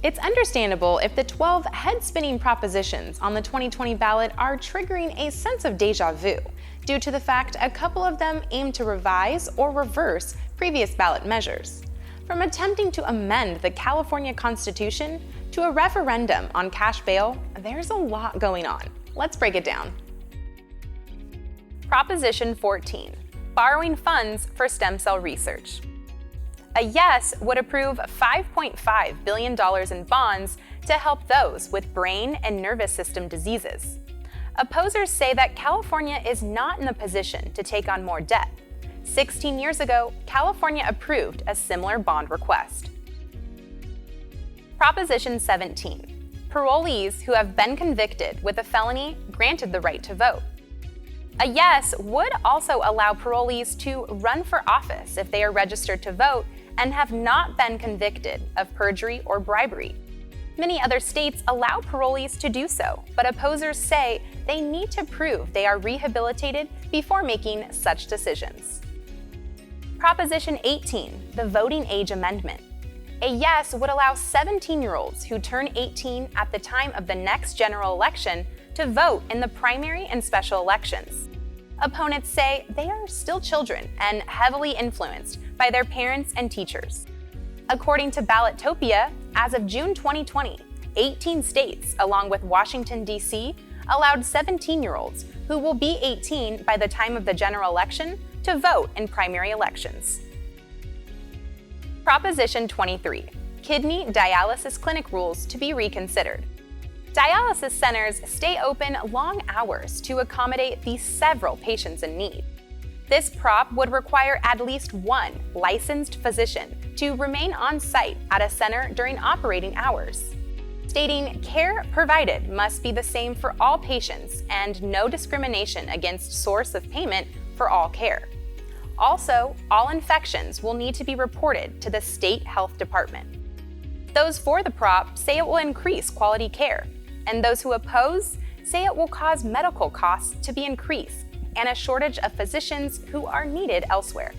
It's understandable if the 12 head-spinning propositions on the 2020 ballot are triggering a sense of déjà vu, due to the fact a couple of them aim to revise or reverse previous ballot measures. From attempting to amend the California Constitution to a referendum on cash bail, there's a lot going on. Let's break it down. Proposition 14, borrowing funds for stem cell research. A yes would approve $5.5 billion in bonds to help those with brain and nervous system diseases. Opposers say that California is not in the position to take on more debt. 16 years ago, California approved a similar bond request. Proposition 17, parolees who have been convicted with a felony granted the right to vote. A yes would also allow parolees to run for office if they are registered to vote and have not been convicted of perjury or bribery. Many other states allow parolees to do so, but opposers say they need to prove they are rehabilitated before making such decisions. Proposition 18, the voting age amendment. A yes would allow 17-year-olds who turn 18 at the time of the next general election to vote in the primary and special elections. Opponents say they are still children and heavily influenced by their parents and teachers. According to Ballottopia, as of June 2020, 18 states, along with Washington, D.C., allowed 17-year-olds who will be 18 by the time of the general election to vote in primary elections. Proposition 23, kidney dialysis clinic rules to be reconsidered. Dialysis centers stay open long hours to accommodate the several patients in need. This prop would require at least one licensed physician to remain on site at a center during operating hours, stating care provided must be the same for all patients and no discrimination against source of payment for all care. Also, all infections will need to be reported to the state health department. Those for the prop say it will increase quality care, and those who oppose say it will cause medical costs to be increased and a shortage of physicians who are needed elsewhere.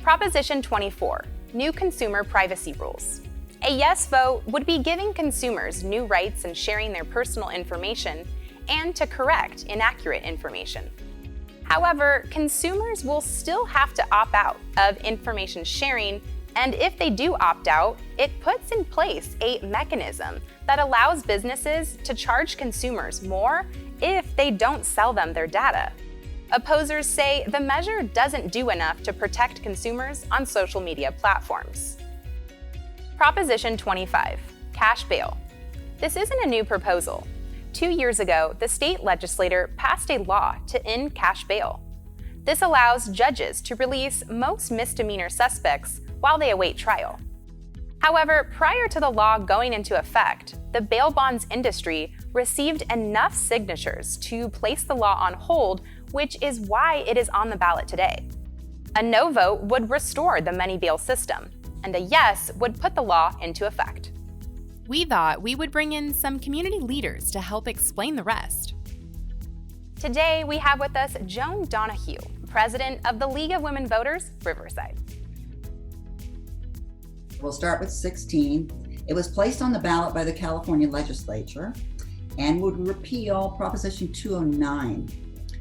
Proposition 24, new consumer privacy rules. A yes vote would be giving consumers new rights in sharing their personal information and to correct inaccurate information. However, consumers will still have to opt out of information sharing, and if they do opt out, it puts in place a mechanism that allows businesses to charge consumers more if they don't sell them their data. Opposers say the measure doesn't do enough to protect consumers on social media platforms. Proposition 25, cash bail. This isn't a new proposal. 2 years ago, the state legislature passed a law to end cash bail. This allows judges to release most misdemeanor suspects while they await trial. However, prior to the law going into effect, the bail bonds industry received enough signatures to place the law on hold, which is why it is on the ballot today. A no vote would restore the money bail system, and a yes would put the law into effect. We thought we would bring in some community leaders to help explain the rest. Today, we have with us Joan Donahue, president of the League of Women Voters, Riverside. We'll start with 16. It was placed on the ballot by the California legislature and would repeal Proposition 209,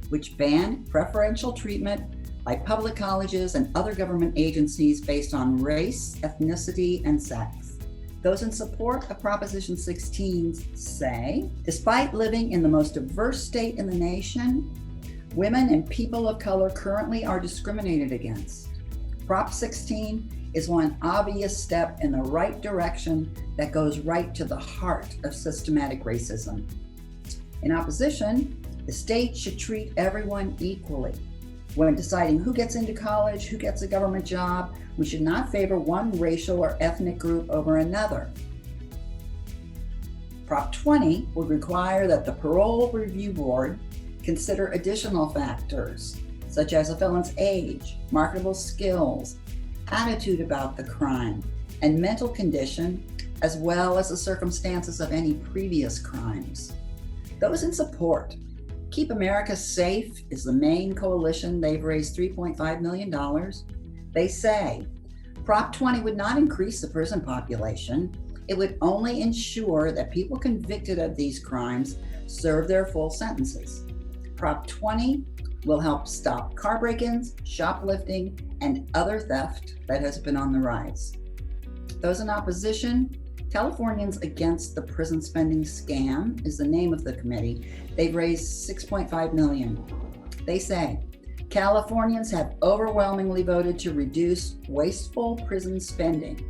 which banned preferential treatment by public colleges and other government agencies based on race, ethnicity, and sex. Those in support of Proposition 16 say, despite living in the most diverse state in the nation, women and people of color currently are discriminated against. Prop 16 is one obvious step in the right direction that goes right to the heart of systematic racism. In opposition, the state should treat everyone equally. When deciding who gets into college, who gets a government job, we should not favor one racial or ethnic group over another. Prop 20 would require that the Parole Review Board consider additional factors, such as a felon's age, marketable skills, attitude about the crime, and mental condition, as well as the circumstances of any previous crimes. Those in support, Keep America Safe is the main coalition. They've raised $3.5 million. They say, Prop 20 would not increase the prison population. It would only ensure that people convicted of these crimes serve their full sentences. Prop 20 will help stop car break-ins, shoplifting, and other theft that has been on the rise. Those in opposition, Californians Against the Prison Spending Scam is the name of the committee. They've raised $6.5 million. They say, Californians have overwhelmingly voted to reduce wasteful prison spending.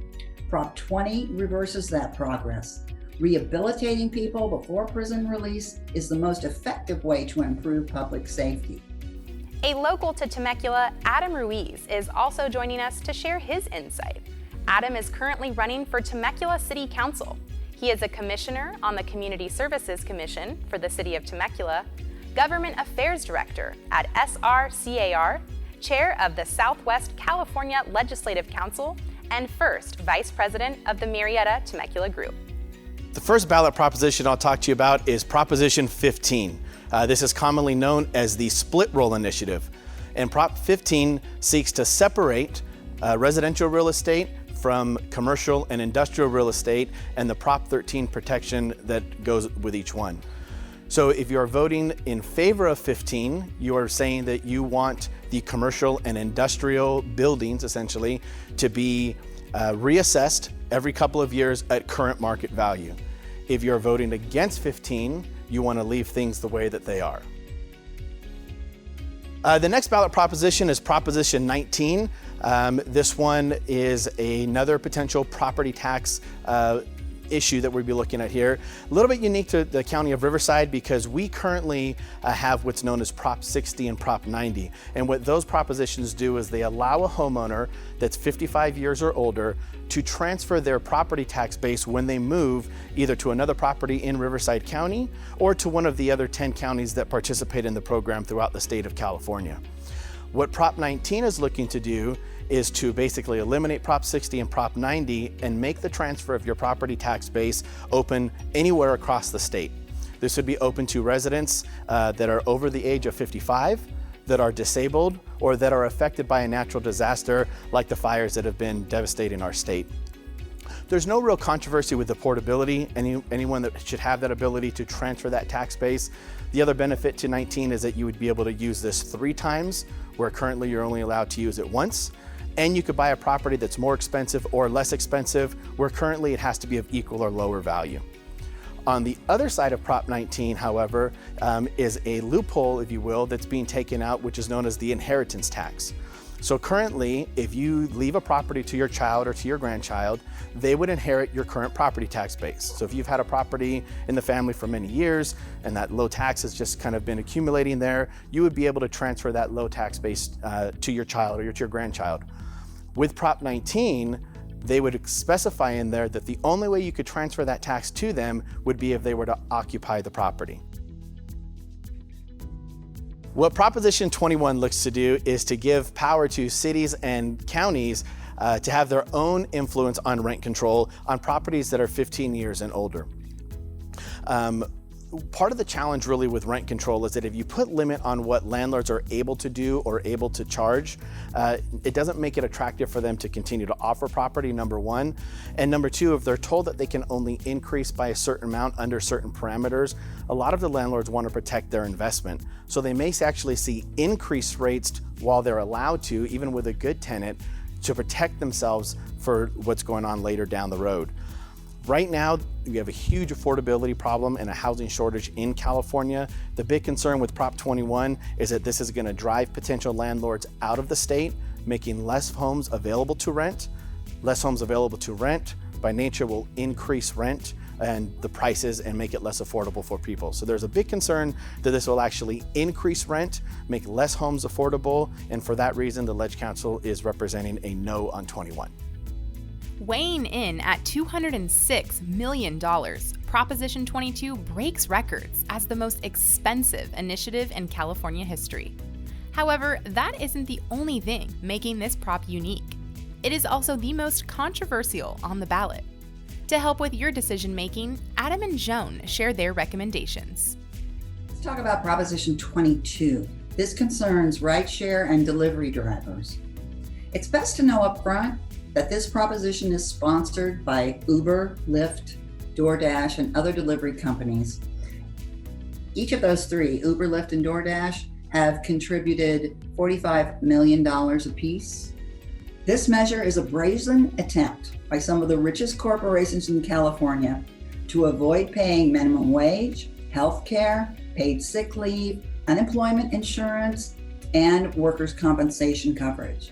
Prop 20 reverses that progress. Rehabilitating people before prison release is the most effective way to improve public safety. A local to Temecula, Adam Ruiz, is also joining us to share his insight. Adam is currently running for Temecula City Council. He is a commissioner on the Community Services Commission for the City of Temecula, Government Affairs Director at SRCAR, Chair of the Southwest California Legislative Council, and first Vice President of the Murrieta Temecula Group. The first ballot proposition I'll talk to you about is Proposition 15. This is commonly known as the Split Roll Initiative. And Prop 15 seeks to separate residential real estate from commercial and industrial real estate and the Prop 13 protection that goes with each one. So if you're voting in favor of 15, you are saying that you want the commercial and industrial buildings essentially to be reassessed every couple of years at current market value. If you're voting against 15, you want to leave things the way that they are. The next ballot proposition is Proposition 19. This one is another potential property tax issue that we'll be looking at here. A little bit unique to the county of Riverside because we currently have what's known as Prop 60 and Prop 90. And what those propositions do is they allow a homeowner that's 55 years or older to transfer their property tax base when they move either to another property in Riverside County or to one of the other 10 counties that participate in the program throughout the state of California. What Prop 19 is looking to do is to basically eliminate Prop 60 and Prop 90 and make the transfer of your property tax base open anywhere across the state. This would be open to residents that are over the age of 55, that are disabled, or that are affected by a natural disaster like the fires that have been devastating our state. There's no real controversy with the portability. Anyone that should have that ability to transfer that tax base. The other benefit to 19 is that you would be able to use this 3 times, where currently you're only allowed to use it once. And you could buy a property that's more expensive or less expensive, where currently it has to be of equal or lower value. On the other side of Prop 19, however, is a loophole, if you will, that's being taken out, which is known as the inheritance tax. So currently, if you leave a property to your child or to your grandchild, they would inherit your current property tax base. So if you've had a property in the family for many years and that low tax has just kind of been accumulating there, you would be able to transfer that low tax base to your child or to your grandchild. With Prop 19, they would specify in there that the only way you could transfer that tax to them would be if they were to occupy the property. What Proposition 21 looks to do is to give power to cities and counties to have their own influence on rent control on properties that are 15 years and older. Part of the challenge really with rent control is that if you put limit on what landlords are able to do or able to charge, it doesn't make it attractive for them to continue to offer property, number one. And number two, if they're told that they can only increase by a certain amount under certain parameters, a lot of the landlords want to protect their investment. So they may actually see increased rates while they're allowed to, even with a good tenant, to protect themselves for what's going on later down the road. Right now, we have a huge affordability problem and a housing shortage in California. The big concern with Prop 21 is that this is going to drive potential landlords out of the state, making less homes available to rent. Less homes available to rent, by nature, will increase rent and the prices and make it less affordable for people. So there's a big concern that this will actually increase rent, make less homes affordable, and for that reason, the Ledge Council is representing a no on 21. Weighing in at $206 million, Proposition 22 breaks records as the most expensive initiative in California history. However, that isn't the only thing making this prop unique. It is also the most controversial on the ballot. To help with your decision-making, Adam and Joan share their recommendations. Let's talk about Proposition 22. This concerns rideshare and delivery drivers. It's best to know up front that this proposition is sponsored by Uber, Lyft, DoorDash, and other delivery companies. Each of those three, Uber, Lyft, and DoorDash, have contributed $45 million apiece. This measure is a brazen attempt by some of the richest corporations in California to avoid paying minimum wage, health care, paid sick leave, unemployment insurance, and workers' compensation coverage.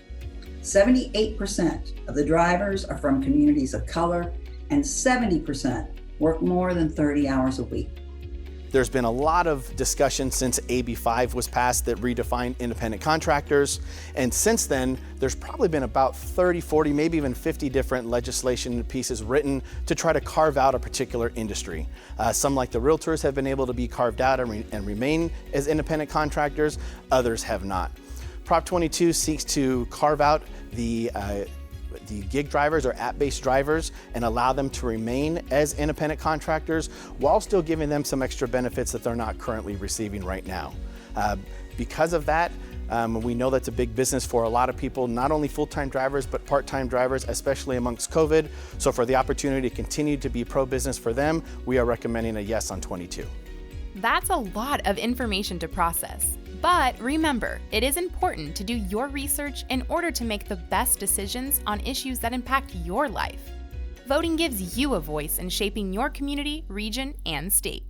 78% of the drivers are from communities of color, and 70% work more than 30 hours a week. There's been a lot of discussion since AB 5 was passed that redefined independent contractors. And since then, there's probably been about 30, 40, maybe even 50 different legislation pieces written to try to carve out a particular industry. Some, like the realtors, have been able to be carved out and remain as independent contractors. Others have not. Prop 22 seeks to carve out the gig drivers or app-based drivers and allow them to remain as independent contractors while still giving them some extra benefits that they're not currently receiving right now. Because of that, we know that's a big business for a lot of people, not only full-time drivers, but part-time drivers, especially amongst COVID. So for the opportunity to continue to be pro-business for them, we are recommending a yes on 22. That's a lot of information to process. But remember, it is important to do your research in order to make the best decisions on issues that impact your life. Voting gives you a voice in shaping your community, region, and state.